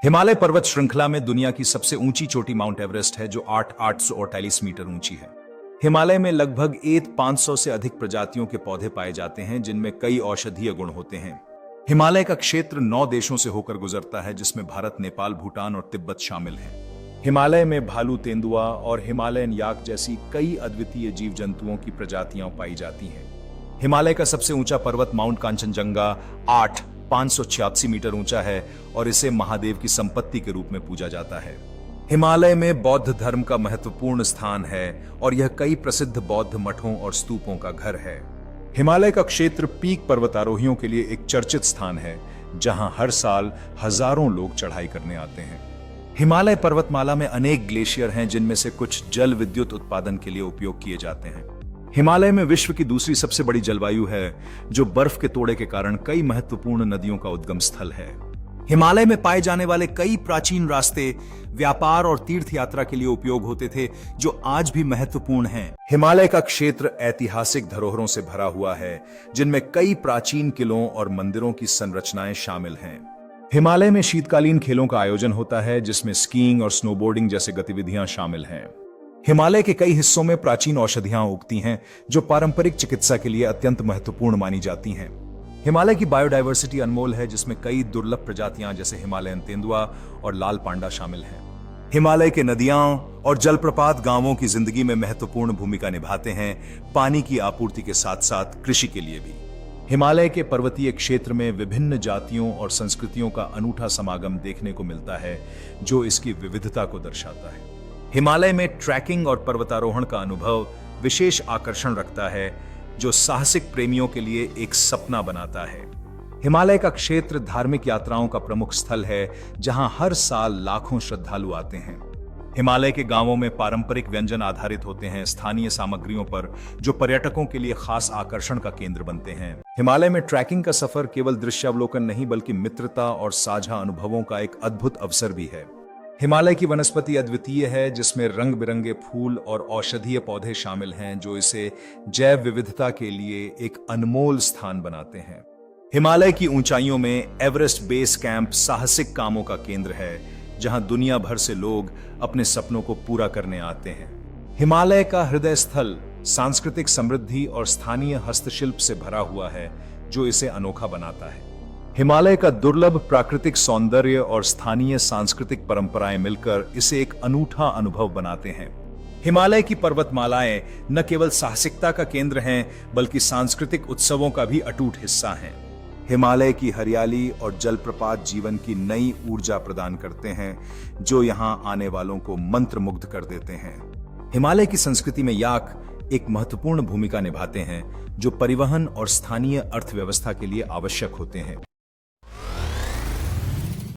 हिमालय पर्वत श्रृंखला में दुनिया की सबसे ऊंची चोटी माउंट एवरेस्ट है, जो 848 मीटर ऊंची है। हिमालय में लगभग 500 से अधिक प्रजातियों के पौधे पाए जाते हैं, जिनमें कई औषधीय गुण होते हैं। हिमालय का क्षेत्र 9 देशों से होकर गुजरता है, जिसमें भारत, नेपाल, भूटान और तिब्बत शामिल हैं। हिमालय में भालू, तेंदुआ और हिमालयन याक जैसी कई अद्वितीय जीव जंतुओं की प्रजातियां पाई जाती हैं। हिमालय का सबसे ऊंचा पर्वत माउंट कांचनजंगा 586 मीटर ऊंचा है और इसे महादेव की संपत्ति के रूप में पूजा जाता है। हिमालय में बौद्ध धर्म का महत्वपूर्ण स्थान है और यह कई प्रसिद्ध बौद्ध मठों और स्तूपों का घर है। हिमालय का क्षेत्र पीक पर्वतारोहियों के लिए एक चर्चित स्थान है, जहां हर साल हजारों लोग चढ़ाई करने आते हैं। हिमालय पर्वतमाला में अनेक ग्लेशियर हैं, जिनमें से कुछ जल विद्युत उत्पादन के लिए उपयोग किए जाते हैं। हिमालय में विश्व की दूसरी सबसे बड़ी जलवायु है, जो बर्फ के तोड़े के कारण कई महत्वपूर्ण नदियों का उद्गम स्थल है। हिमालय में पाए जाने वाले कई प्राचीन रास्ते व्यापार और तीर्थ यात्रा के लिए उपयोग होते थे, जो आज भी महत्वपूर्ण हैं। हिमालय का क्षेत्र ऐतिहासिक धरोहरों से भरा हुआ है, जिनमें कई प्राचीन किलों और मंदिरों की संरचनाएं शामिल हैं। हिमालय में शीतकालीन खेलों का आयोजन होता है, जिसमें स्कीइंग और स्नोबोर्डिंग जैसे गतिविधियां शामिल हैं। हिमालय के कई हिस्सों में प्राचीन औषधियां उगती हैं, जो पारंपरिक चिकित्सा के लिए अत्यंत महत्वपूर्ण मानी जाती हैं। हिमालय की बायोडायवर्सिटी अनमोल है, जिसमें कई दुर्लभ प्रजातियां जैसे हिमालयन तेंदुआ और लाल पांडा शामिल हैं। हिमालय के नदियां और जलप्रपात गांवों की जिंदगी में महत्वपूर्ण भूमिका निभाते हैं, पानी की आपूर्ति के साथ साथ कृषि के लिए भी। हिमालय के पर्वतीय क्षेत्र में विभिन्न जातियों और संस्कृतियों का अनूठा समागम देखने को मिलता है, जो इसकी विविधता को दर्शाता है। हिमालय में ट्रैकिंग और पर्वतारोहण का अनुभव विशेष आकर्षण रखता है, जो साहसिक प्रेमियों के लिए एक सपना बनाता है। हिमालय का क्षेत्र धार्मिक यात्राओं का प्रमुख स्थल है, जहां हर साल लाखों श्रद्धालु आते हैं। हिमालय के गांवों में पारंपरिक व्यंजन आधारित होते हैं, स्थानीय सामग्रियों पर, जो पर्यटकों के लिए खास आकर्षण का केंद्र बनते हैं। हिमालय में ट्रैकिंग का सफर केवल दृश्यावलोकन नहीं, बल्कि मित्रता और साझा अनुभवों का एक अद्भुत अवसर भी है। हिमालय की वनस्पति अद्वितीय है, जिसमें रंग बिरंगे फूल और औषधीय पौधे शामिल हैं, जो इसे जैव विविधता के लिए एक अनमोल स्थान बनाते हैं। हिमालय की ऊंचाइयों में एवरेस्ट बेस कैंप साहसिक कामों का केंद्र है, जहां दुनिया भर से लोग अपने सपनों को पूरा करने आते हैं। हिमालय का हृदय स्थल सांस्कृतिक समृद्धि और स्थानीय हस्तशिल्प से भरा हुआ है, जो इसे अनोखा बनाता है। हिमालय का दुर्लभ प्राकृतिक सौंदर्य और स्थानीय सांस्कृतिक परंपराएं मिलकर इसे एक अनूठा अनुभव बनाते हैं। हिमालय की पर्वतमालाएं न केवल साहसिकता का केंद्र हैं, बल्कि सांस्कृतिक उत्सवों का भी अटूट हिस्सा हैं। हिमालय की हरियाली और जलप्रपात जीवन की नई ऊर्जा प्रदान करते हैं, जो यहां आने वालों को मंत्रमुग्ध कर देते हैं। हिमालय की संस्कृति में याक एक महत्वपूर्ण भूमिका निभाते हैं, जो परिवहन और स्थानीय अर्थव्यवस्था के लिए आवश्यक होते हैं।